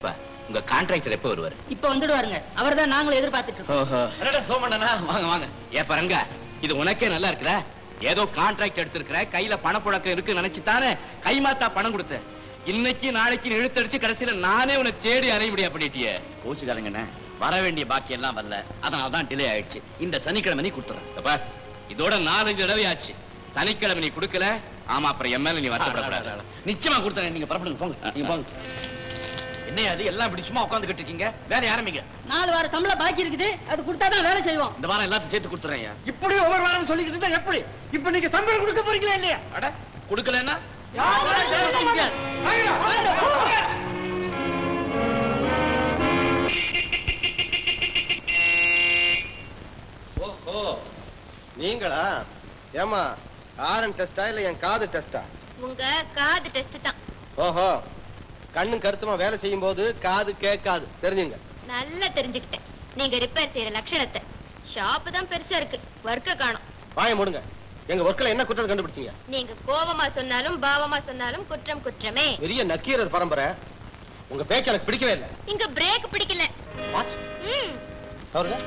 அப்பா உங்க கான்ட்ராக்டர் எப்ப வருவாரு? இப்ப வந்துடுவாருங்க. அவர்தான் நாங்களும் எதிர்பார்த்துட்டு இருக்கோம். சோமண்ணா வாங்க வாங்க. ஏ பாருங்க, இது உனக்கே நல்லா இருக்குதா? ஏதோ கான்ட்ராக்ட் எடுத்திருக்கிற, கையில பணப்புழக்கம் இருக்கு நினைச்சுதானே கைமாத்தா பணம் கொடுத்த. இன்னைக்கு நாளைக்கு இழுத்தடிச்சு கடைசியில நானே உன்னை தேடி அறையபடியா பண்ணிட்டியே. கோச்சுக்காரங்கண்ணே, வர வேண்டிய பாக்கி எல்லாம் வரல, அதனாலதான் டிலே ஆயிடுச்சு. இந்த சனிக்கிழமை நீ கொடுத்துறேன். இதோட 4 தடவை ஆச்சு. சனிக்கிழமை நீ கொடுக்கல, ஆமா அப்புறம் என் மேல நீ வருத்தப்படாத. நிச்சயமா கொடுத்துறேன். நீங்க புறப்படுங்க, போங்க. நீங்க போங்க. என்ன அது எல்லாம் இப்படி சும்மா உட்காந்துக்கிட்டு இருக்கீங்க? வேலை ஆரம்பிங்க. 4 வார சம்பளம் பாக்கி இருக்குது, அது கொடுத்தாதான் வேலை செய்வோம். இந்த வாரம் எல்லாத்தையும் சேர்த்து கொடுத்துறேன். இப்படி ஒவ்வொரு வாரம் சொல்லிக்கிட்டு இருந்தா எப்படி? இப்ப நீங்க சம்பளம் கொடுக்க போறீங்களா இல்லையா? அட கொடுக்கலன்னா ஓஹோ, நீங்களா? ஏமா ஆரன் டெஸ்டா இல்ல என் காது டெஸ்டா? உங்க காது டெஸ்ட் தான். ஓஹோ, கண்ணும் கருத்துமா வேலை செய்யும் போது காது கேட்காது, தெரிஞ்சுங்க. நல்லா தெரிஞ்சுக்கிட்டேன். நீங்க ரிப்பேர் செய்யற லட்சணத்தை. ஷாப் தான் பெருசா இருக்கு, ஒர்க்க காணோம். வாய மூடுங்க. எங்க ஒர்க்ல என்ன குற்றம் கண்டுபிடிச்சீங்க? நீங்க கோபமா சொன்னாலும் பாவமா சொன்னாலும் குற்றம் குற்றமே. பெரிய நக்கீரர் பரம்பரை. உங்க பேச்சு எனக்கு பிடிக்கவே இல்லை. இங்க பிரேக் பிடிக்கல. அவருங்க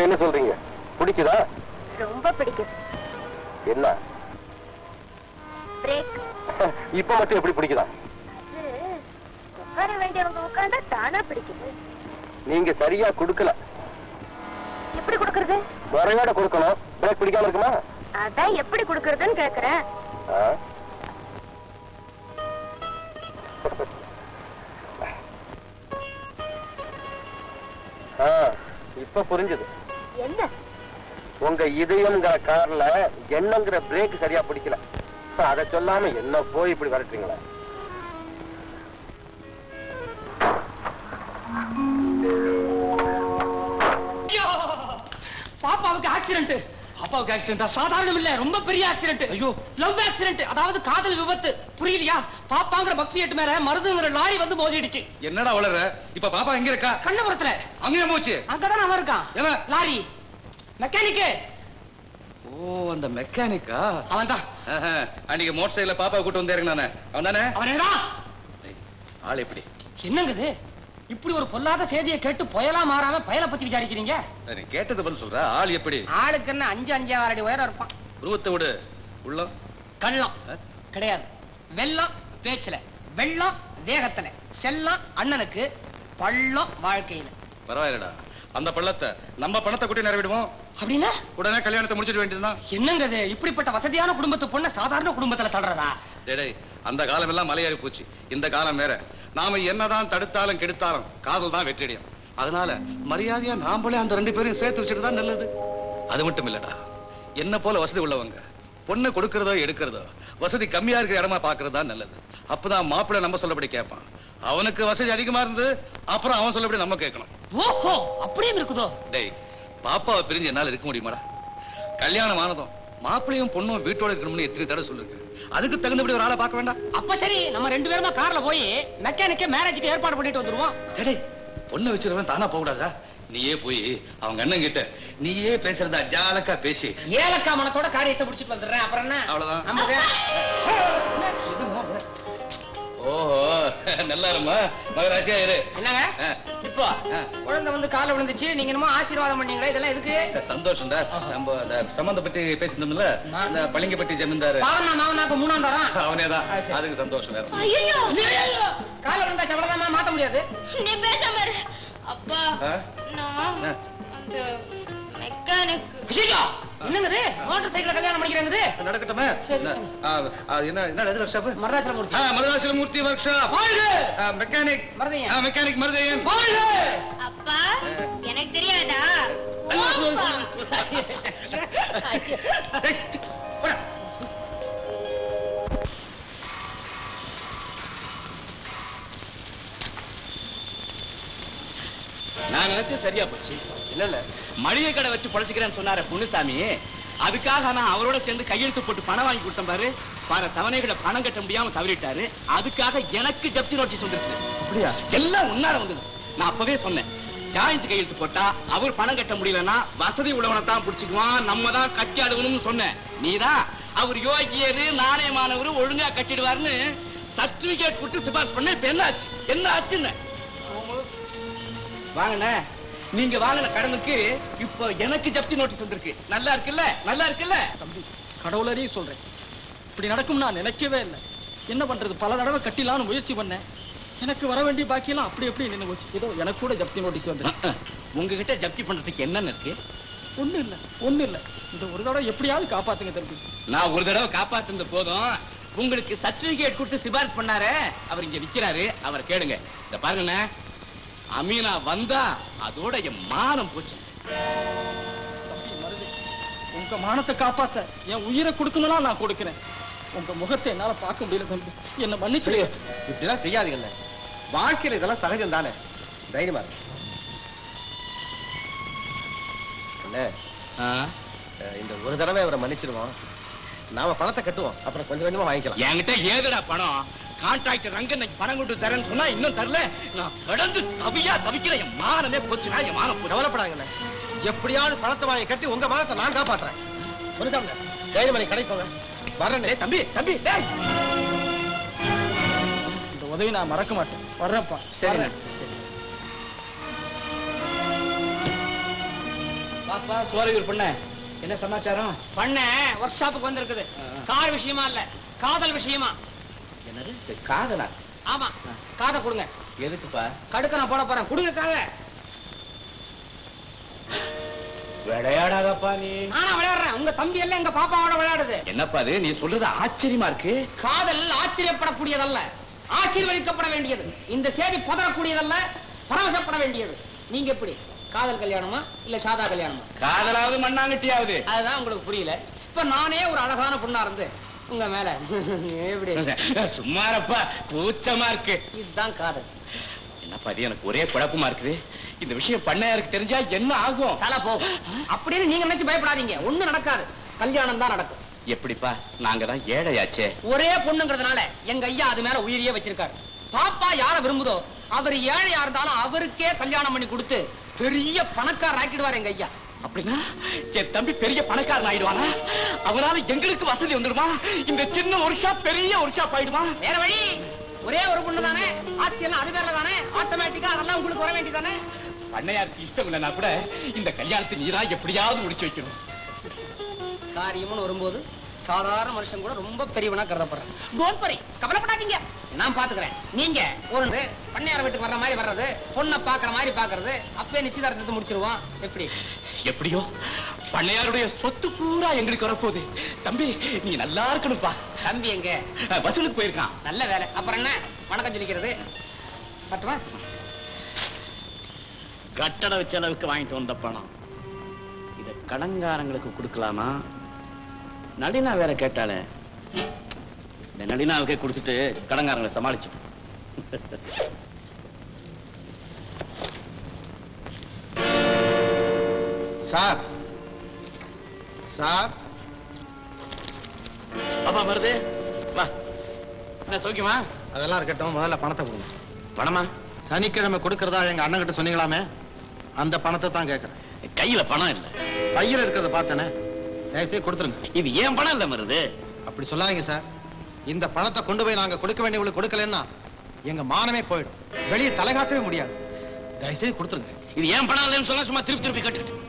என்ன சொல்றீங்க? பிடிக்குதா? ரொம்ப பிடிக்குது. என்ன பிரேக்? இப்ப மட்டும் எப்படி பிடிக்குதா? உட்கார வேண்டியவங்க உட்கார்ந்தா தானா பிடிக்குது. நீங்க சரியா கொடுக்கல. எப்படி கொடுக்கறது? முறையோட கொடுக்கணும். பிரேக் பிடிக்காம இருக்குமா? அதான் எப்படி கொடுக்கறதுன்னு கேக்குறேன். இப்ப புரிஞ்சது. என்ன? உங்க இதயம்ங்கிற கார்ல எண்ணங்கிற பிரேக் சரியா பிடிக்கல. அத சொல்லாம என்ன போய் இப்படி வரட்டுறீங்களா? பாப்பாவுக்கு ஆக்சிடென்ட். அப்பாவுக்கு ஆக்சிடென்டா? சாதாரணம் இல்ல, ரொம்ப பெரிய ஆக்சிடென்ட். ஐயோ, லவ் ஆக்சிடென்ட், அதாவது காதல் விபத்து. புரியலையா? பாப்பாங்கிற பக்தியேட்டு மேல மருதுங்கிற லாரி வந்து மோதிடுச்சு. என்னடா வளர? இப்ப பாப்பா எங்க இருக்கா? கண்ணபுரத்துல. அங்கே போச்சு? அங்கதான் அவன் இருக்கான். Lorry mechanic. ஓ, அந்த மெக்கானிக்கா? அவன் தான். அன்னைக்கு மோட்டர் சைக்கிள்ல பாப்பா கூட்டு வந்தேன் நானே. அவன் தானே? அவன் என்னடா ஆள் எப்படி? என்னங்குது? இப்படி ஒரு பொல்லாத செய்தியை கேட்டு புயலா மாறாம பயலை பத்தி விசாரிக்கிறீங்க? கேட்டது பதில் சொல்ற. ஆள் எப்படி? ஆளுக்கு என்ன 5-5 அடி உயரம் இருப்பான். உருவத்தை விடு. உள்ளம் கள்ளம் கிடையாது. வெள்ளம் பேச்சுல, வெள்ளம் வேகத்துல, செல்லம் அண்ணனுக்கு, பள்ளம் வாழ்க்கையில. பரவாயில்லடா, அந்த பள்ளத்தை நம்ம பணத்தை கூட்டி நிறைவிடுவோம். அப்படின்னா உடனே கல்யாணத்தை முடிச்சிட வேண்டியதுதான். என்னங்கிறது? இப்படிப்பட்ட வசதியான குடும்பத்து பொண்ண சாதாரண குடும்பத்துல தள்ளுறதா? டேய், அந்த காலம் எல்லாம் மலையாறி போச்சு. இந்த காலம் வேற. நாம என்னதான் தடுத்தாலும் கெடுத்தாலும் காதல் தான் வெற்றியடையும். அதனால மரியாதையா நாமளே அந்த 2 பேரையும் சேர்த்து வச்சுட்டு தான் நல்லது. அது மட்டும் இல்லடா, என்ன போல வசதி உள்ளவங்க பொண்ணு கொடுக்கறதோ எடுக்கிறதோ வசதி கம்மியா இருக்கிற இடமா பாக்குறது தான் நல்லது. அப்பதான் மாப்பிள்ளை நம்ம சொல்லபடி கேட்பான். அவனுக்கு வசதி அதிகமா இருந்து அப்புறம் அவன் சொல்லபடி நம்ம கேட்கணும். ஓஹோ, அப்படியே இருக்குதோ? டேய், பாப்பாவை பிரிஞ்சு என்னால இருக்க முடியுமாடா? கல்யாணம் ஆனதும் மாப்பிள்ளையும் பொண்ணும் வீட்டோட இருக்கணும்னு எத்தனை தடவை சொல்லிருக்கு. அதுக்கு தகுந்தபடி ஒரு ஆளை பார்க்க வேண்டாம்? அப்ப சரி, நம்ம 2 பேருமா கார்ல போய் மெக்கானிக்கே மேரேஜுக்கு ஏற்பாடு பண்ணிட்டு வந்துருவோம். டேய், பொண்ணு வச்சிருவன் தானா போக கூடாதா? நீயே போய் அவங்க அண்ணன் கிட்ட நீயே பேசுறதா ஜாலக்கா பேசி ஏலக்கா மனத்தோட காரியத்தை முடிச்சிட்டு வந்துடுறேன். அப்புறம் என்ன? அவ்வளவுதான். நமக்கு ஓஹோ, நல்லா இருமா, மகராசியா இரு. என்னங்க இப்போ குழந்தை வந்து கால விழுந்துச்சு, நீங்க என்னமோ ஆசீர்வாதம் பண்ணீங்களா? இதெல்லாம் எதுக்கு? சந்தோஷம்டா. நம்ம அந்த சம்பந்த பத்தி பேசினோம்ல, அந்த பளிங்கப்பட்டி ஜமீன்தார் பாவனா மாவனாக்கு 3ஆம் தரம் அவனேதான். அதுக்கு சந்தோஷம் வேற. ஐயோ கால விழுந்தா அவ்வளவுதான், மாத்த முடியாது. நீ பேசாம இரு. அப்பா நான் அந்த மெக்கானிக். என்னது மோட்டார் சைக்கிள் கல்யாணம் பண்ணிக்கிறது? நடக்கட்டுமே. என்ன shop? Maruthachalamoorthy. Maruthachalamoorthy workshop. Mechanic Maruthaiyan. Mechanic Maruthaiyan. அப்பா எனக்கு தெரியாதா? நான் நினைச்சேன் சரியா போச்சு. இல்ல மளிகை கடை வச்சு பொழைச்சிக்கிறேன்னு சொன்னாரு பொண்ணுசாமி. அதுக்காக நான் அவரோட சேர்ந்து கையெழுத்து போட்டு பணம் வாங்கி கொடுத்தேன் பாரு. பல தவணைகளை பணம் கட்ட முடியாம தவறிட்டாரு. அதுக்காக எனக்கு ஜப்தி நோட்டீஸ் வந்துருச்சு. அப்படியா? எல்லாம் உன்னால வந்தது. நான் அப்பவே சொன்னேன், ஜாயிண்ட் கையெழுத்து போட்டா அவர் பணம் கட்ட முடியலன்னா வசதி உள்ளவனை தான் பிடிச்சுக்குவான், நம்ம தான் கட்டி ஆடுவணும்னு சொன்னேன். நீதான் அவர் யோகியரு, நாணயமானவரு, ஒழுங்கா கட்டிடுவாருன்னு சர்டிபிகேட் கொடுத்து சிபாரிசு பண்ண. இப்ப என்ன ஆச்சு? என்ன ஆச்சுன்னு வாங்கண்ண, நீங்க வாங்கின கடனுக்கு இப்ப எனக்கு ஜப்தி நோட்டீஸ் வந்திருக்கு. நல்லா இருக்குல்ல? நல்லா இருக்குல்ல? தம்பி, கடவுளரையும் சொல்றேன், இப்படி நடக்கும் நான் நினைக்கவே இல்லை. என்ன பண்றது, பல தடவை கட்டிலான்னு முயற்சி பண்ணேன். எனக்கு வர வேண்டிய பாக்கியெல்லாம் அப்படி எப்படி நின்று போச்சு. ஏதோ எனக்கு கூட ஜப்தி நோட்டீஸ் வந்து. உங்ககிட்ட ஜப்தி பண்றதுக்கு என்னன்னு இருக்கு? ஒண்ணு இல்ல. இந்த ஒரு தடவை எப்படியாவது காப்பாத்துங்க தம்பி. நான் ஒரு தடவை காப்பாத்துறது போதும். உங்களுக்கு சர்டிபிகேட் கொடுத்து சிபாரிசு பண்ணாரு, அவர் இங்க நிக்கிறாரு, அவரை கேளுங்க. இத பாருங்கண்ணே, அமீனா வந்தா அதோட என் மானம் போச்சு. உங்க மானத்தை காப்பாத்த என் உயிரை கொடுக்கணும்னா நான் கொடுக்கிறேன். உங்க முகத்தை என்னால பார்க்க முடியல தம்பி, என்ன மன்னிச்சு. இப்படிலாம் செய்யாதீங்கல்ல, வாழ்க்கையில இதெல்லாம் சகஜம் தானே. தைரியமா இந்த ஒரு தடவை அவரை மன்னிச்சிருவோம். நாம பணத்தை கட்டுவோம், அப்புறம் கொஞ்சம் கொஞ்சமா வாங்கிக்கலாம். என்கிட்ட ஏதுடா பணம்? கான்ட்ராக்டர் ரங்கன் பணம் கொண்டு தரேன்னு சொன்னா இன்னும் தரல. நான் கடந்து தவிக்கிற என் மானமே போச்சுனா. என் மானம் கவலைப்படாங்கண்ணே, எப்படியாவது பணத்தை வாங்கி கட்டி உங்க மானத்தை நான் காப்பாற்றுறேன். புரிஞ்சாங்க? தைரியமணி கிடைப்போங்க. வர்றேன் தம்பி. தம்பி இந்த உதவி நான் மறக்க மாட்டேன். வர்றப்பா. சரி. பாப்பா சோரையூர் பண்ண என்ன சமாச்சாரம்? பண்ண ஒர்க் ஷாப்புக்கு வந்திருக்குது. கார் விஷயமா இல்ல, காதல் விஷயமா. என்னது காதலா? ஆமா, காதை கொடுங்க. எதுக்குப்பா? கடுக்க நான் போட போறேன், கொடுங்க காதை. விளையாடாதப்பா நீ. நானா விளையாடுறேன்? உங்க தம்பி எல்லாம் எங்க பாப்பாவோட விளையாடுது. என்னப்பா அது? நீ சொல்றது ஆச்சரியமா இருக்கு. காதல் ஆச்சரியப்படக்கூடியதல்ல, ஆசீர்வதிக்கப்பட வேண்டியது. இந்த சேதி புதறக்கூடியதல்ல, பரவசப்பட வேண்டியது. நீங்க எப்படி, காதல் கல்யாணமா இல்ல சாதா கல்யாணமா? காதலாவது மண்ணாங்கட்டியாவது? அதுதான் உங்களுக்கு புரியல. இப்ப நானே ஒரு அழகான பொண்ணா இருந்து உங்க மேல எப்படி? சும்மாரப்பா, கூச்சமா இருக்கு. இதுதான் காதல். என்னப்பா இது? எனக்கு ஒரே குழப்பமா இருக்குது. இந்த விஷயம் பண்ணையாருக்கு தெரிஞ்சா என்ன ஆகும்? தலை போகும் அப்படின்னு நீங்க நினைச்சு பயப்படாதீங்க. ஒண்ணு நடக்காது, கல்யாணம் தான் நடக்கும். எப்படிப்பா? நாங்க தான் ஏழையாச்சே. ஒரே பொண்ணுங்கிறதுனால எங்க ஐயா அது மேல உயிரியே வச்சிருக்காரு. பாப்பா யார விரும்புதோ அவர் ஏழையா இருந்தாலும் அவருக்கே கல்யாணம் பண்ணி கொடுத்து பெரிய பணக்காரர் ஆக்கிடுவார் எங்க ஐயா. அப்படின்னா என் தம்பி பெரிய பணக்காரன் ஆயிடுவானா? அவனால எங்களுக்கு வசதி வந்துடுமா? இந்த சின்ன ஒரு ஷாப் பெரிய ஒரு ஷாப் ஆயிடுமா? வேற வழி, ஒரே ஒரு பொண்ணு தானே, ஆஸ்தியெல்லாம் அது பேர்ல தானே, ஆட்டோமேட்டிக்கா அதெல்லாம் உங்களுக்கு வர வேண்டியதானே. பண்ணையாருக்கு இஷ்டம் இல்லைன்னா கூட இந்த கல்யாணத்தை நீதான் எப்படியாவது முடிச்சு வைக்கணும். காரியம்னு வரும்போது சாதாரண மனுஷன் கூட ரொம்ப பெரியவனா கருதப்படுறேன். டோன்ட் வரி, கவலைப்படாதீங்க, நான் பாத்துக்கிறேன். நீங்க ஒரு பண்ணையார் வீட்டுக்கு வர்ற மாதிரி வர்றது, பொண்ணை பாக்குற மாதிரி பாக்குறது, அப்பவே நிச்சயதார்த்தத்தை முடிச்சிருவோம். எப்படி? எப்படியோ பண்ணையாருடைய சொத்து பூரா எங்களுக்கு வரப்போகுது. தம்பி நீ நல்லா இருக்கணும்பா. தம்பி எங்க? வசூலுக்கு போயிருக்கான். நல்ல வேலை. அப்புறம் என்ன வணக்கம் சொல்லிக்கிறது? பட்டுமா? கட்டட செலவுக்கு வாங்கிட்டு வந்த பணம் இத கடன்காரங்களுக்கு கொடுக்கலாமா? நளினா வேற கேட்டாலே. இந்த நளினாவுக்கே கொடுத்துட்டு கடன்காரங்களை சமாளிச்சு. சார் சார் அப்பா வருது. என்ன சௌக்கியமா? அதெல்லாம் இருக்கட்டும், முதல்ல பணத்தை கொடுங்க. பணமா? சனிக்கிழமை கொடுக்கறதா எங்க அண்ணன் கிட்ட சொன்னீங்களாமே, அந்த பணத்தை தான் கேட்கறேன். கையில பணம் இல்ல. கையில இருக்கிறத பார்த்தேனே, தயவுசெய்து கொடுத்துருங்க. இது ஏன் பணம் இல்ல மருது? அப்படி சொல்லாதீங்க சார். இந்த பணத்தை கொண்டு போய் நாங்க கொடுக்க வேண்டியவங்களுக்கு கொடுக்கலன்னா எங்க மானமே போயிடும், வெளியே தலைகாட்டவே முடியாது. தயவுசெய்து கொடுத்துருங்க. இது ஏன் பணம் இல்லைன்னு சொன்னா சும்மா திருப்பி திருப்பி கட்டுக்கிட்டு